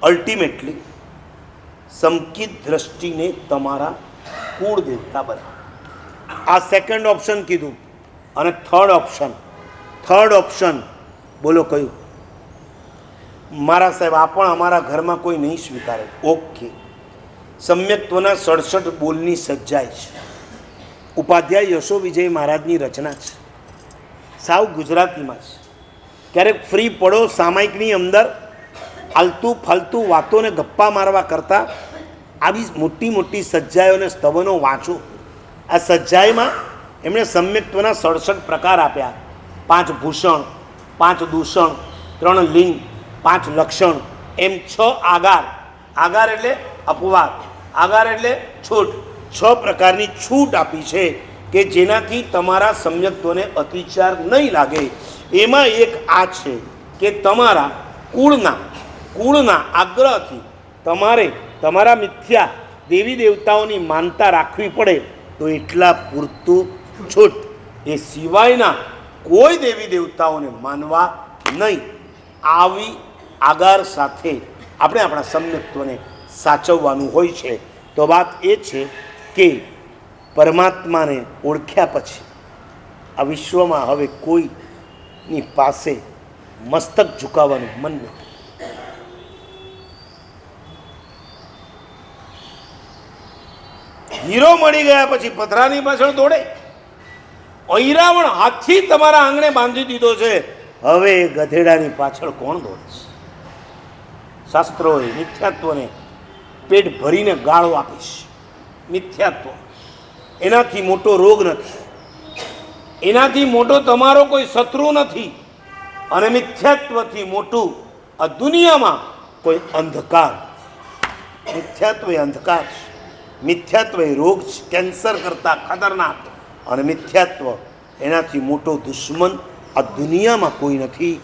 Ultimately સમકિત દ્રષ્ટિને તમારા કુળ દેવતા બનાવો. આ સેકન્ડ ઓપ્શન કીધું. અને થર્ડ ઓપ્શન બોલો કયું? મારા સાહેબ આ પણ અમારા ઘરમાં કોઈ નહીં સ્વીકારે. ઓકે, સમ્યક્ત્વના 67 બોલની સજ્જાય છે. ઉપાધ્યાય યશો વિજય મહારાજની રચના છે, સાવ ગુજરાતીમાં છે. ક્યારેક ફ્રી પડો સામાયિકની અંદર આલતું ફાલતું વાતોને ગપ્પા મારવા કરતાં આવી મોટી મોટી સજ્જાયોને સ્તવનો વાંચો. આ સજ્જાયમાં એમણે સમ્યક્ત્વના 67 પ્રકાર આપ્યા. 5 ભૂષણ, 5 દૂષણ, 3 લિંગ, 5 લક્ષણ, એમ 6 આગાર. આગાર એટલે અપવાદ, આગાર એટલે છૂટ. 6 પ્રકારની છૂટ આપી છે કે જેનાથી તમારા સમ્યક્ત્વને અતિચાર નહીં લાગે. એમાં એક આ છે કે તમારા કુળના આગ્રહથી તમારે તમારા મિથ્યા દેવી દેવતાઓની માનતા રાખવી પડે તો એટલા પૂરતું છૂટ. એ સિવાયના કોઈ દેવી દેવતાઓને માનવા નહીં. આવી આગાર સાથે આપણે આપણા સમ્યક્ત્વને સાચવવાનું હોય છે. તો વાત એ છે કે પરમાત્માને ઓળખ્યા પછી આ વિશ્વમાં હવે કોઈની પાસે મસ્તક ઝુકાવવાનું મન નથી. હીરો મળી ગયા પછી પથરાની પાછળ દોડે. ઐરાવણ હાથથી તમારા આંગણે બાંધી દીધો છે, હવે ગધેડાની પાછળ કોણ દોડે છે? શાસ્ત્રોએ મિથ્યાત્વને પેટ ભરીને ગાળો આપીશ. મિથ્યાત્વ એનાથી મોટો રોગ નથી, એનાથી મોટો તમારો કોઈ શત્રુ નથી, અને મિથ્યાત્વથી મોટું આ દુનિયામાં કોઈ અંધકાર. મિથ્યાત્વ એ અંધકાર છે, મિથ્યાત્વ એ રોગ છે, કેન્સર કરતાં ખતરનાક. અને મિથ્યાત્વ એનાથી મોટો દુશ્મન આ દુનિયામાં કોઈ નથી.